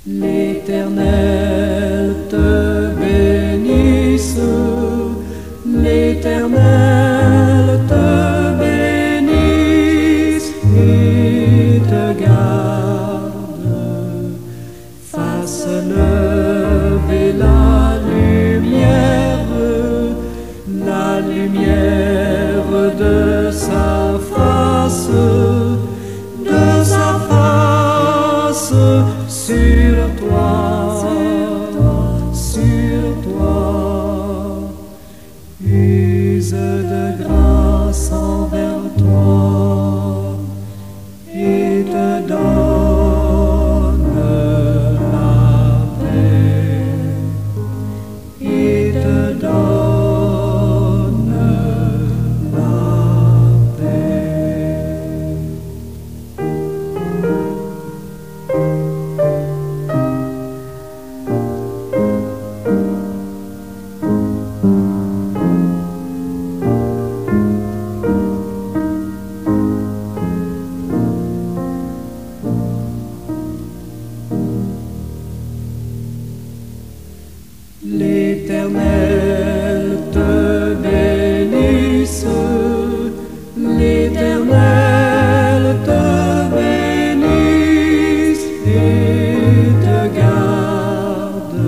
L'Éternel te bénisse, l'Éternel te bénisse et te garde, fasse lever la lumière de sa face sur toi, use de grâce envers toi et te donne la paix, et te donne la paix. L'Éternel te bénisse, l'Éternel te bénisse et te garde,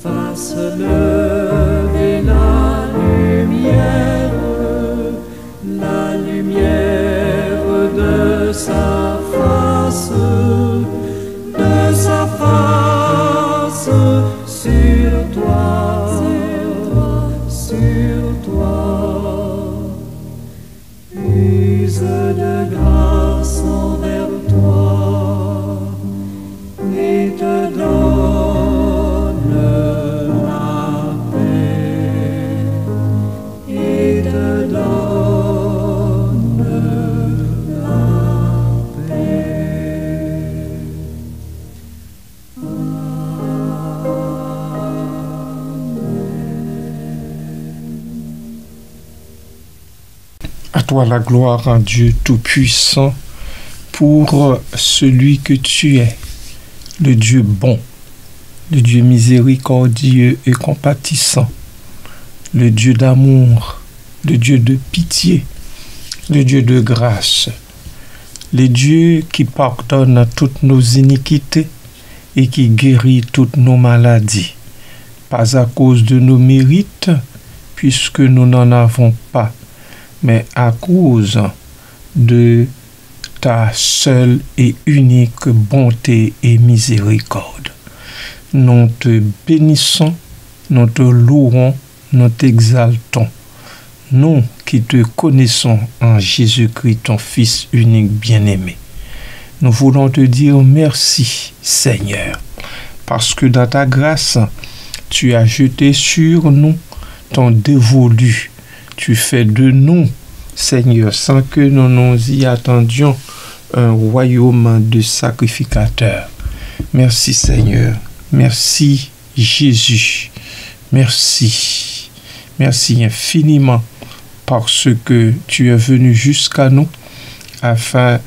fasse lever la lumière de sa face sur toi, use de grâce envers toi et te donne la paix, et te donne la paix. À toi la gloire, en Dieu Tout-Puissant, pour celui que tu es, le Dieu bon, le Dieu miséricordieux et compatissant, le Dieu d'amour, le Dieu de pitié, le Dieu de grâce, le Dieu qui pardonne toutes nos iniquités et qui guérit toutes nos maladies, pas à cause de nos mérites, puisque nous n'en avons pas, mais à cause de ta seule et unique bonté et miséricorde. Nous te bénissons, nous te louons, nous t'exaltons. Nous qui te connaissons en Jésus-Christ, ton Fils unique bien-aimé. Nous voulons te dire merci, Seigneur, parce que dans ta grâce, tu as jeté sur nous ton dévolu. Tu fais de nous, Seigneur, sans que nous nous y attendions, un royaume de sacrificateurs. Merci, Seigneur. Merci, Jésus. Merci. Merci infiniment parce que tu es venu jusqu'à nous afin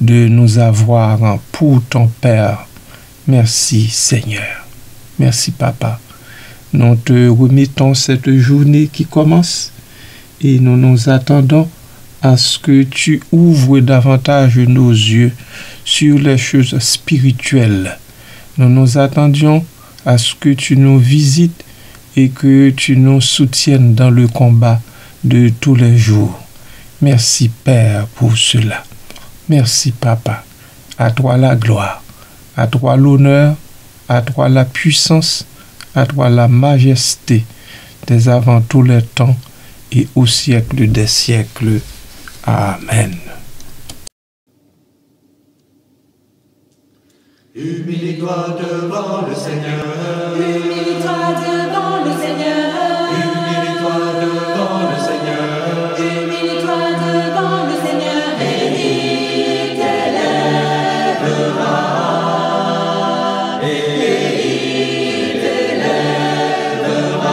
de nous avoir pour ton Père. Merci, Seigneur. Merci, Papa. Nous te remettons cette journée qui commence et nous nous attendons à ce que tu ouvres davantage nos yeux sur les choses spirituelles. Nous nous attendions à ce que tu nous visites et que tu nous soutiennes dans le combat de tous les jours. Merci, Père, pour cela. Merci, Papa. À toi la gloire, à toi l'honneur, à toi la puissance, à toi la majesté, dès avant tous les temps et au siècle des siècles. Amen. Humilie-toi devant le Seigneur. Humilie-toi devant le Seigneur. Humilie-toi devant le Seigneur. Humilie-toi devant le Seigneur. Et il t'élèvera. Et il t'élèvera.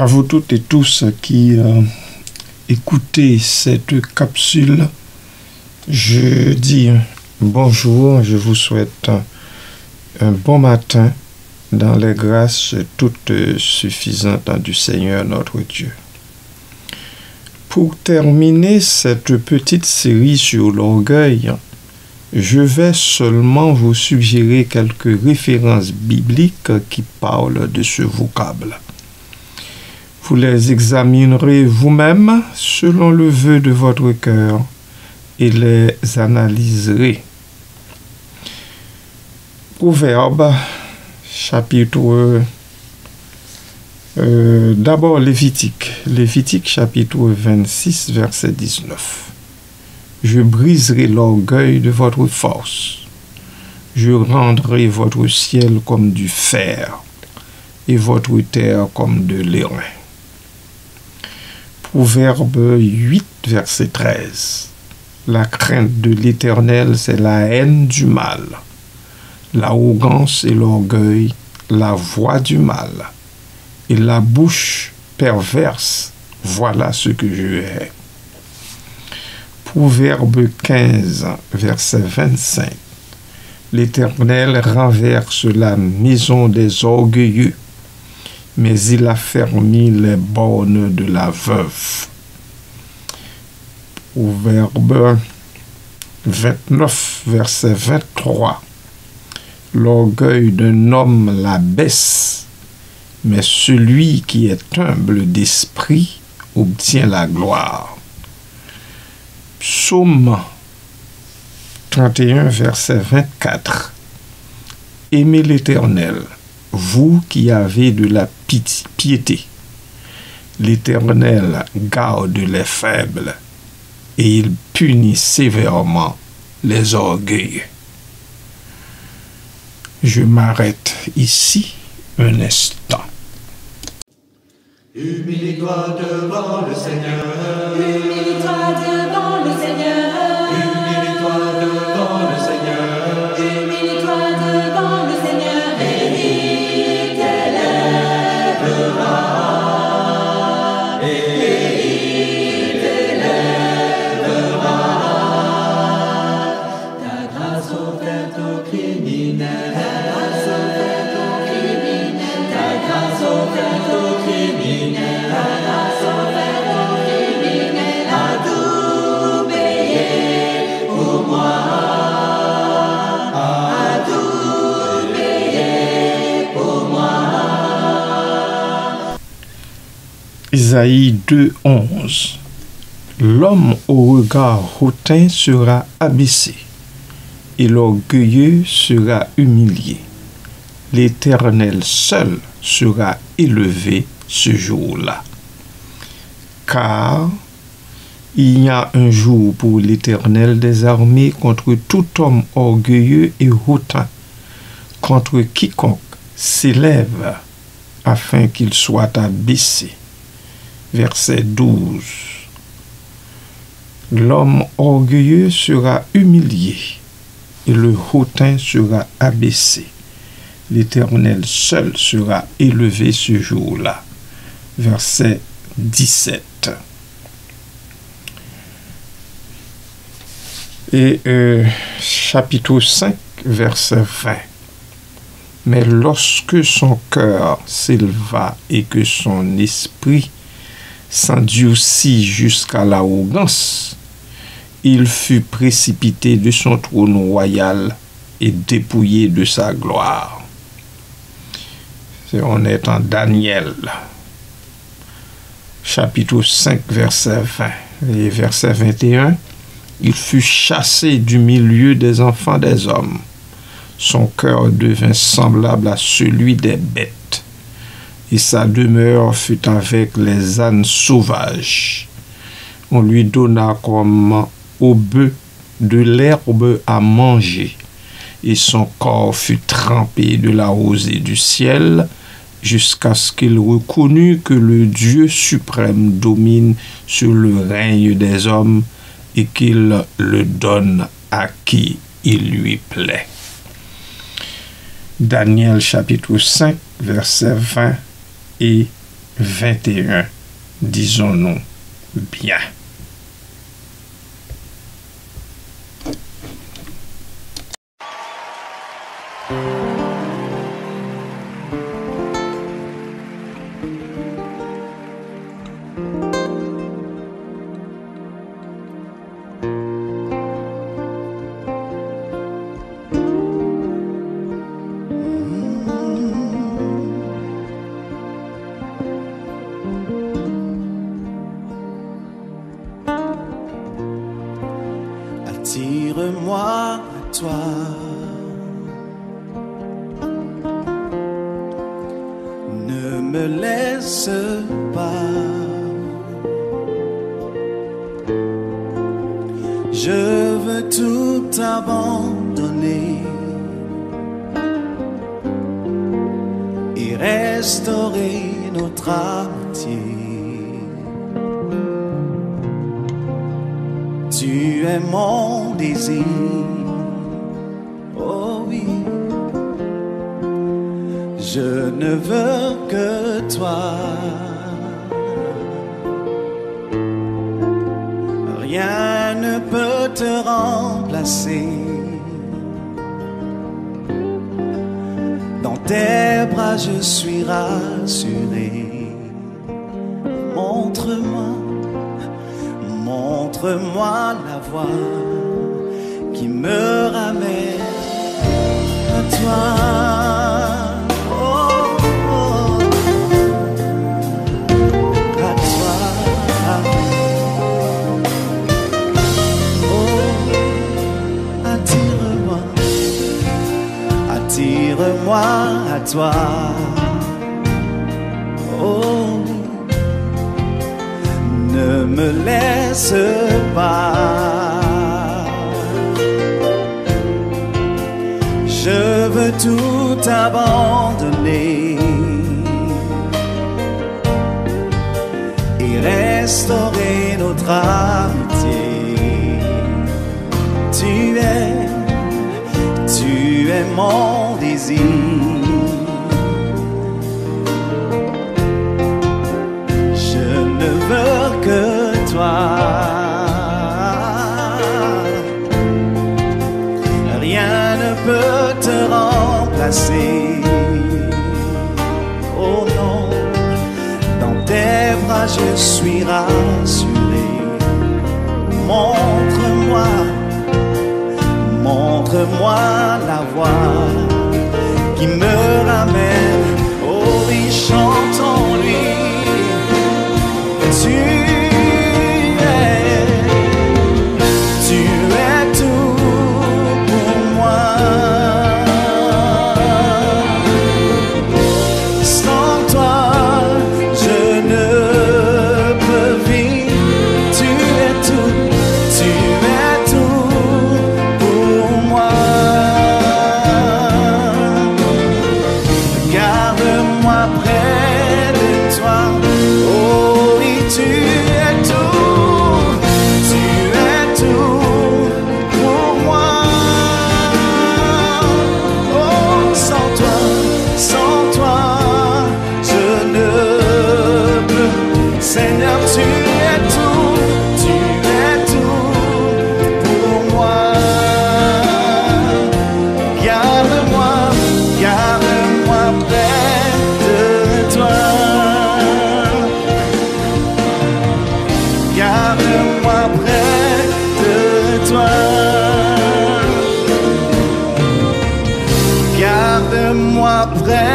À vous toutes et tous qui écoutez cette capsule, je dis bonjour, je vous souhaite un bon matin dans les grâces toutes suffisantes du Seigneur notre Dieu. Pour terminer cette petite série sur l'orgueil, je vais seulement vous suggérer quelques références bibliques qui parlent de ce vocable. Vous les examinerez vous-même selon le vœu de votre cœur et les analyserez. Proverbe, chapitre... d'abord Lévitique chapitre 26, verset 19. Je briserai l'orgueil de votre force. Je rendrai votre ciel comme du fer et votre terre comme de l'airain. Proverbe 8, verset 13. La crainte de l'Éternel, c'est la haine du mal. L'arrogance et l'orgueil, la voix du mal. Et la bouche perverse, voilà ce que je hais. Proverbe 15, verset 25. L'Éternel renverse la maison des orgueilleux, mais il affermit les bornes de la veuve. Proverbe 29, verset 23. L'orgueil d'un homme la baisse, mais celui qui est humble d'esprit obtient la gloire. Psaume 31, verset 24. Aimez l'Éternel, vous qui avez de la piété. L'Éternel garde les faibles et il punit sévèrement les orgueilleux. Je m'arrête ici un instant. Humilie-toi devant le Seigneur. Humilie-toi devant le Seigneur. Humilie-toi devant le Seigneur. Humilie-toi devant le Seigneur. Et il t'élèvera. Ta grâce offerte aux criminels. Ta grâce offerte aux criminels. Ta grâce offerte aux criminels. Ta grâce offerte aux criminels. A tout payé pour moi. A tout payé pour moi. Isaïe 2:11. L'homme au regard hautain sera abaissé, et l'orgueilleux sera humilié. L'Éternel seul sera élevé ce jour-là. Car il y a un jour pour l'Éternel des armées contre tout homme orgueilleux et hautain, contre quiconque s'élève afin qu'il soit abaissé. Verset 12. L'homme orgueilleux sera humilié et le hautain sera abaissé. L'Éternel seul sera élevé ce jour-là. Verset 17. Et chapitre 5, verset 20. Mais lorsque son cœur s'éleva et que son esprit s'endurcit jusqu'à l'arrogance, il fut précipité de son trône royal et dépouillé de sa gloire. On est en Daniel, chapitre 5, verset 20 et verset 21. Il fut chassé du milieu des enfants des hommes. Son cœur devint semblable à celui des bêtes, et sa demeure fut avec les ânes sauvages. On lui donna comme au bœuf de l'herbe à manger, et son corps fut trempé de la rosée du ciel, jusqu'à ce qu'il reconnût que le Dieu suprême domine sur le règne des hommes et qu'il le donne à qui il lui plaît. Daniel chapitre 5, versets 20 et 21. Disons-nous bien. Attire-moi à toi. Ne me laisse pas. Je veux tout abandonner et restaurer notre amitié. Tu es mon désir, oh oui. Je ne veux que toi. Rien ne peut te remplacer. Dans tes bras je suis rassuré. Montre-moi la voie qui me ramène à toi. Oh, oh, à toi. Oh, attire-moi à toi. Oh, ne me laisse pas. Je veux tout abandonner et restaurer notre amitié. Tu es mon désir. Je ne veux que toi. Rien ne peut te remplacer. Oh non, dans tes bras je suis rassuré. Montre-moi la voie qui me ramène. Oh oui, chantons-lui. Tu es tout pour moi. Sans toi, je ne peux vivre. Tu es tout pour moi. Garde-moi près de toi. Oh oui, tu es tout pour moi. Oh, sans toi, je ne peux. Seigneur, tu es tout pour moi. Garde-moi près de toi. Garde-moi près de toi. Garde-moi près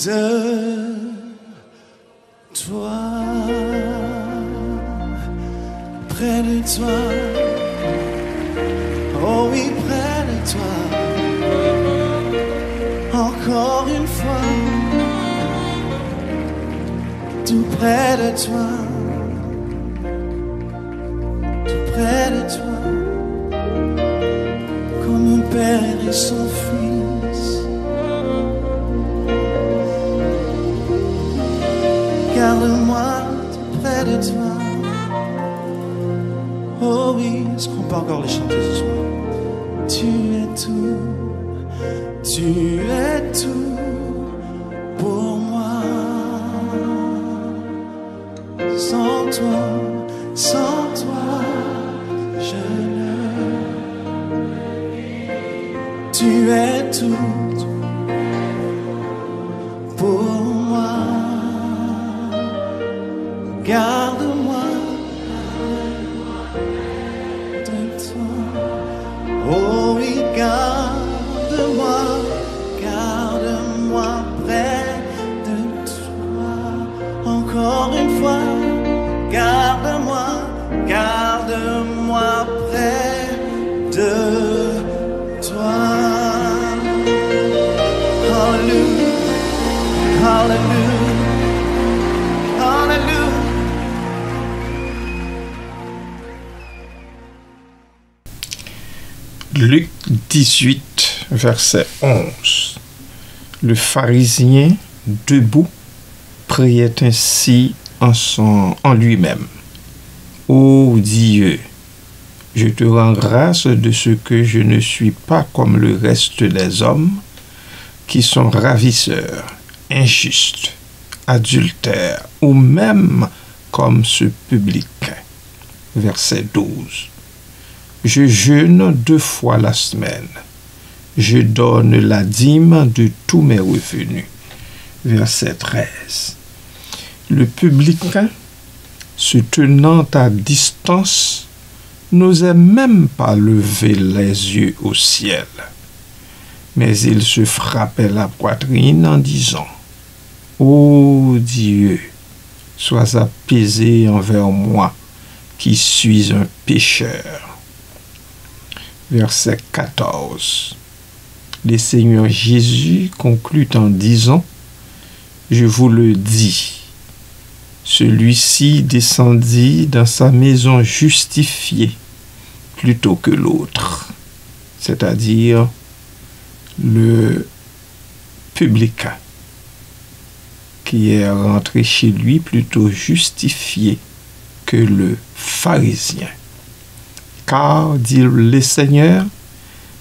de toi. Près de toi. Oh oui, près de toi. Encore une fois. Tout près de toi. Tout près de toi. Comme un père et son fils. Garde-moi tout près de toi. Oh oui, est-ce qu'on peut encore les chanter ce soir? Tu es tout garde-moi de toi. Oh oui, garde-moi, garde-moi près de toi. Encore une fois, garde-moi, garde-moi près de toi. Hallelujah, hallelujah, hallelujah. Luc 18, verset 11. Le pharisien, debout, priait ainsi en lui-même. Ô Dieu, je te rends grâce de ce que je ne suis pas comme le reste des hommes, qui sont ravisseurs, injustes, adultères, ou même comme ce publicain. Verset 12. Je jeûne 2 fois la semaine. Je donne la dîme de tous mes revenus. Verset 13. Le publicain, se tenant à distance, n'osait même pas lever les yeux au ciel. Mais il se frappait la poitrine en disant, « Ô Dieu, sois apaisé envers moi, qui suis un pécheur. » Verset 14. Le Seigneur Jésus conclut en disant, « Je vous le dis, celui-ci descendit dans sa maison justifié plutôt que l'autre. » C'est-à-dire le publicain qui est rentré chez lui plutôt justifié que le pharisien. Car, dit le Seigneur,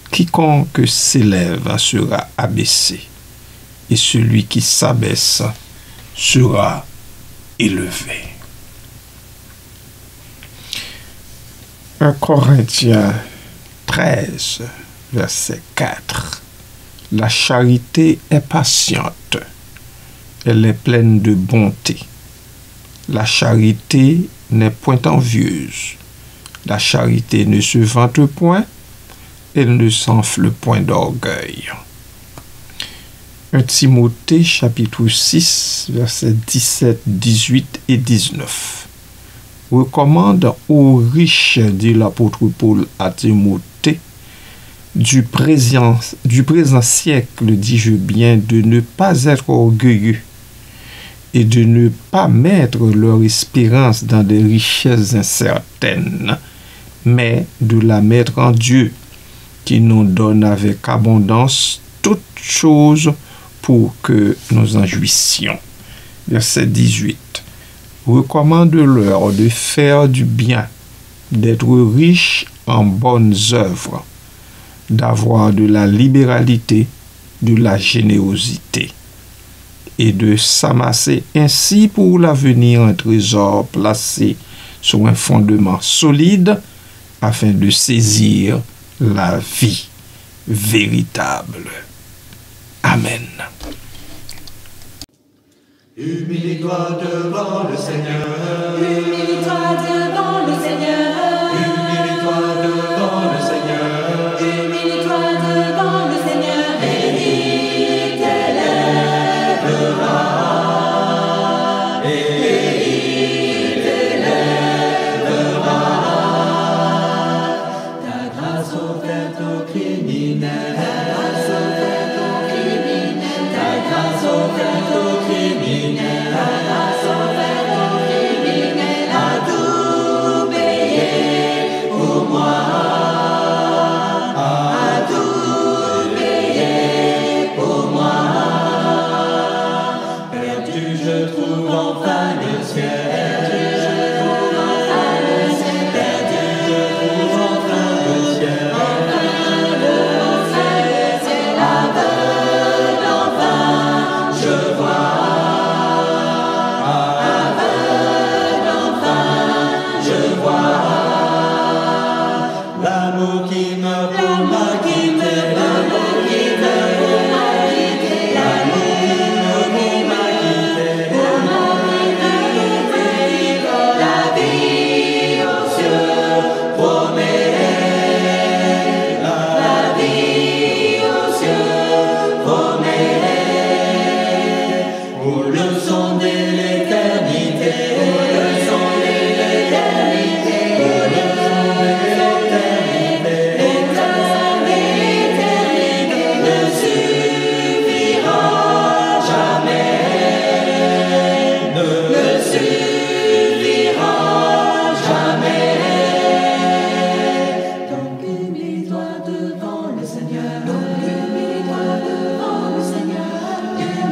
quiconque s'élève sera abaissé, et celui qui s'abaisse sera élevé. 1 Corinthiens 13, verset 4. La charité est patiente, elle est pleine de bonté. La charité n'est point envieuse. La charité ne se vante point, elle ne s'enfle point d'orgueil. 1 Timothée chapitre 6, versets 17, 18 et 19. Recommande aux riches, dit l'apôtre Paul à Timothée, du présent siècle, dis-je bien, de ne pas être orgueilleux et de ne pas mettre leur espérance dans des richesses incertaines, mais de la mettre en Dieu, qui nous donne avec abondance toutes choses pour que nous en jouissions. Verset 18. Recommande-leur de faire du bien, d'être riches en bonnes œuvres, d'avoir de la libéralité, de la générosité, et de s'amasser ainsi pour l'avenir un trésor placé sur un fondement solide, afin de saisir la vie véritable. Amen. Humilie-toi devant le Seigneur. Humilie-toi devant le Seigneur. Humilie-toi devant le Seigneur. Humilie-toi devant le Seigneur. Et il t'élèvera. Et il t'élèvera. Ta grâce offerte aux criminels. Ta grâce offerte aux criminels. Ta grâce offerte aux criminels. Ta grâce offerte aux criminels. A tout payé.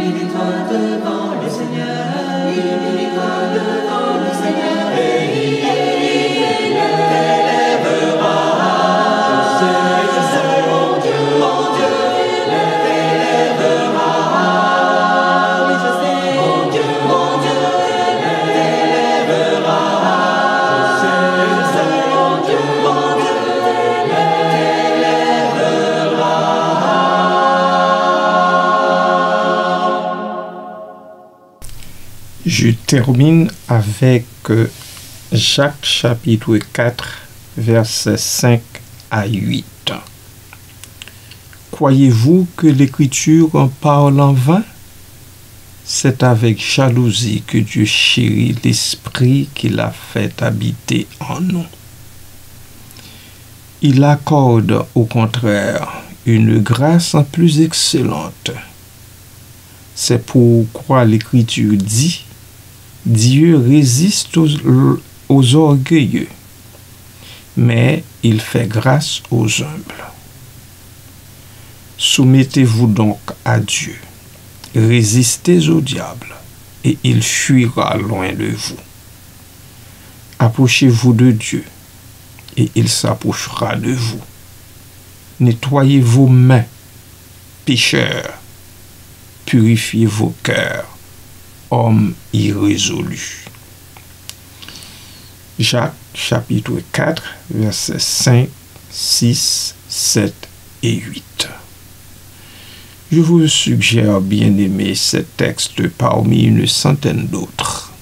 humilie-toi devant le Seigneur, humilie-toi devant le Seigneur, et il t'élèvera. Je sais, mon Dieu, t'élèvera. Oui, je sais, mon Dieu, t'élèvera. Je sais, mon Dieu, Je termine avec Jacques chapitre 4, versets 5 à 8. Croyez-vous que l'Écriture en parle en vain? C'est avec jalousie que Dieu chérit l'Esprit qu'il a fait habiter en nous. Il accorde au contraire une grâce en plus excellente. C'est pourquoi l'Écriture dit: Dieu résiste aux orgueilleux, mais il fait grâce aux humbles. Soumettez-vous donc à Dieu, résistez au diable, et il fuira loin de vous. Approchez-vous de Dieu, et il s'approchera de vous. Nettoyez vos mains, pécheurs, purifiez vos cœurs, hommes irrésolus. Jacques chapitre 4, versets 5, 6, 7 et 8. Je vous suggère, bien-aimés, ces textes parmi une centaine d'autres.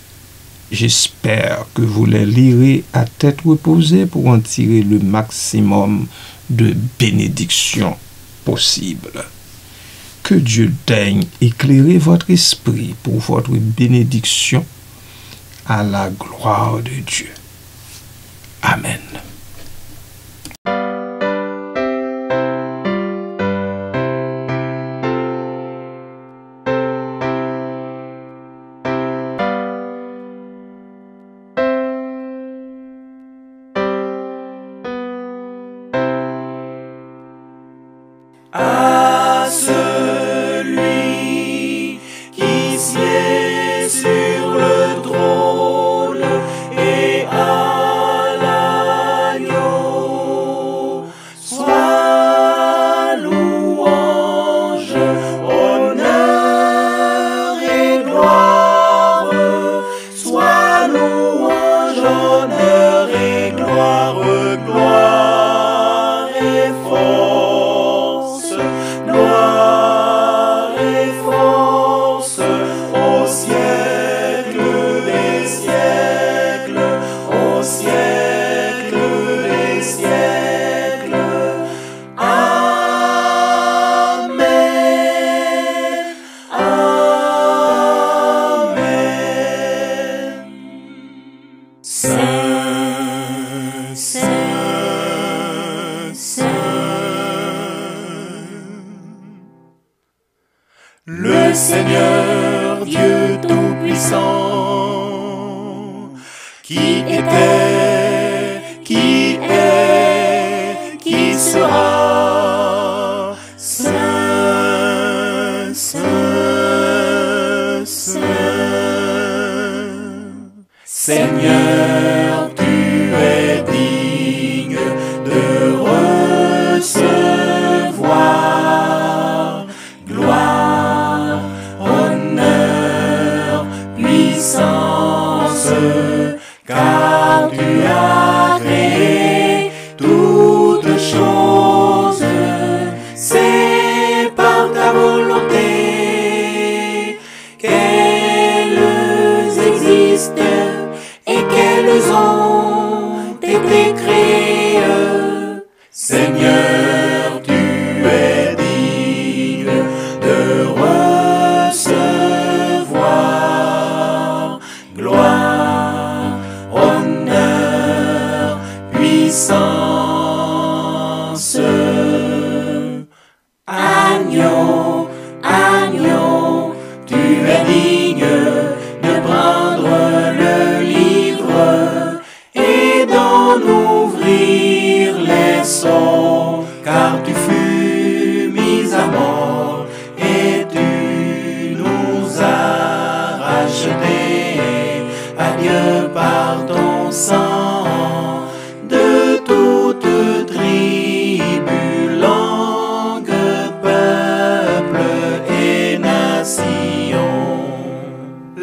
J'espère que vous les lirez à tête reposée pour en tirer le maximum de bénédictions possibles. Que Dieu daigne éclairer votre esprit pour votre bénédiction à la gloire de Dieu. Amen. À celui qui sied sur le trône et à l'agneau, soit louange, honneur et gloire, soit louange, honneur et gloire, gloire et force. Gloire et force au siècle des siècles, au siècle des siècles. Amen. Amen. Saint, Saint, Saint, le Seigneur Dieu Tout-Puissant, qui était, qui est, qui sera, Saint, Saint, Saint. Seigneur, tu es digne de recevoir gloire, honneur, puissance, car tu as créé toutes choses. C'est par ta volonté qu'elles existent et qu'elles ont été créées. Seigneur, tu es digne de recevoir gloire, honneur, puissance. Agneau, agneau, tu es digne de prendre le livre et d'en ouvrir les sceaux, car tu fus mis à mort et tu nous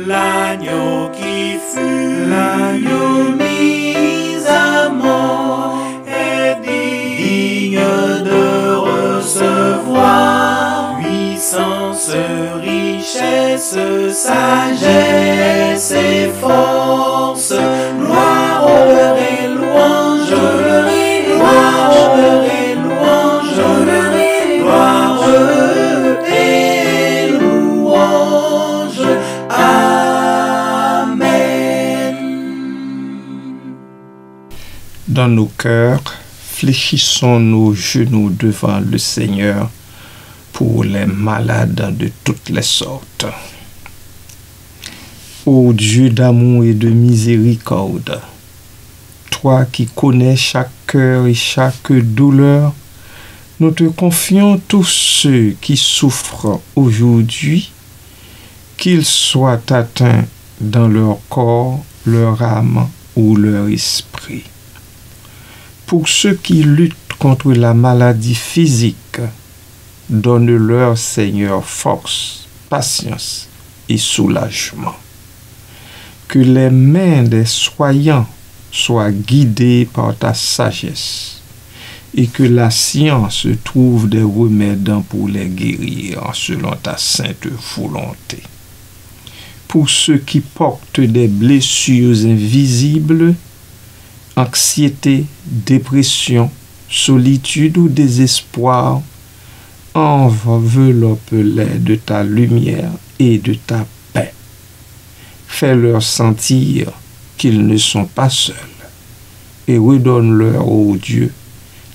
l'agneau qui fut l'agneau mis à mort est digne de recevoir puissance, richesse, sagesse et force, gloire, honneur et louange, gloire, honneur et louange, gloire et louange. Amen. Dans nos cœurs, fléchissons nos genoux devant le Seigneur pour les malades de toutes les sortes. Ô Dieu d'amour et de miséricorde, toi qui connais chaque cœur et chaque douleur, nous te confions tous ceux qui souffrent aujourd'hui, qu'ils soient atteints dans leur corps, leur âme ou leur esprit. Pour ceux qui luttent contre la maladie physique, donne-leur, Seigneur, force, patience et soulagement. Que les mains des soignants soient guidées par ta sagesse et que la science trouve des remèdes pour les guérir selon ta sainte volonté. Pour ceux qui portent des blessures invisibles, anxiété, dépression, solitude ou désespoir, enveloppe-les de ta lumière et de ta paix. Fais-leur sentir qu'ils ne sont pas seuls et redonne-leur, ô Dieu,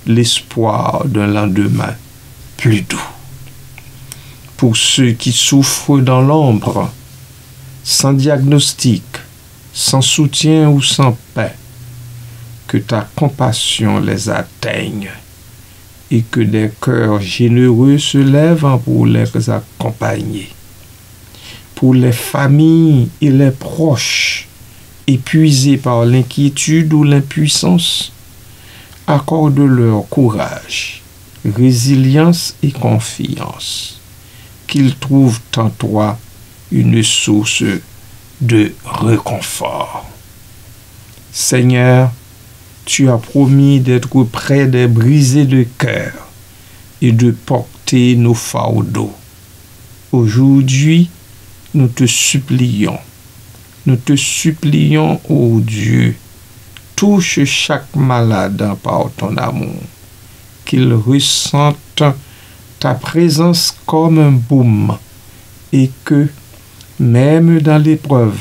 l'espoir d'un lendemain plus doux. Pour ceux qui souffrent dans l'ombre, sans diagnostic, sans soutien ou sans paix, que ta compassion les atteigne et que des cœurs généreux se lèvent pour les accompagner. Pour les familles et les proches épuisés par l'inquiétude ou l'impuissance, accorde-leur courage, résilience et confiance, qu'ils trouvent en toi une source de réconfort. Seigneur, tu as promis d'être près des brisés de cœur et de porter nos fardeaux. Aujourd'hui, nous te supplions, ô Dieu, touche chaque malade par ton amour, qu'il ressente ta présence comme un baume et que, même dans l'épreuve,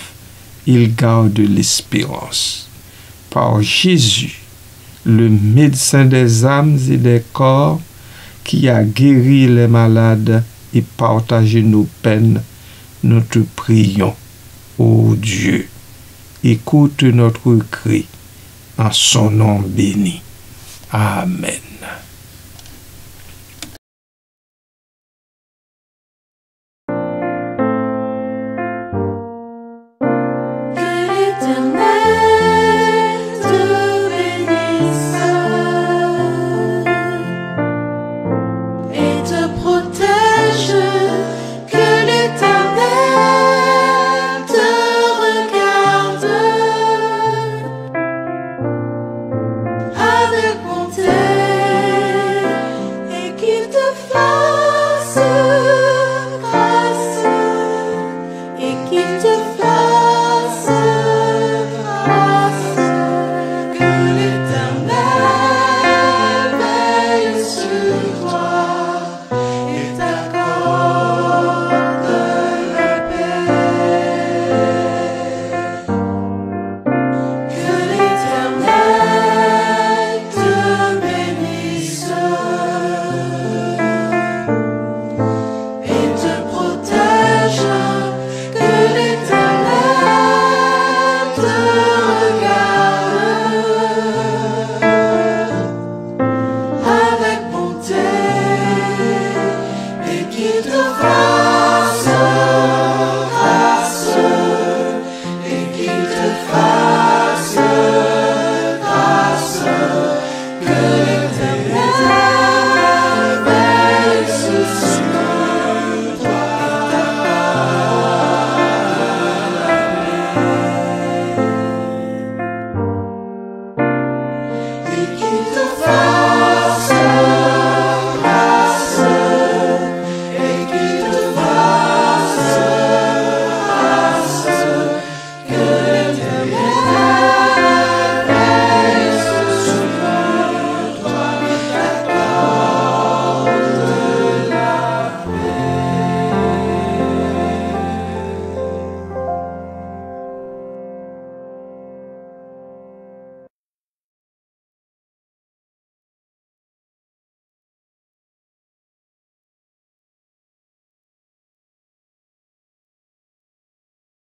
il garde l'espérance. Par Jésus, le médecin des âmes et des corps, qui a guéri les malades et partagé nos peines, nous te prions, ô Dieu, écoute notre cri, en son nom béni. Amen.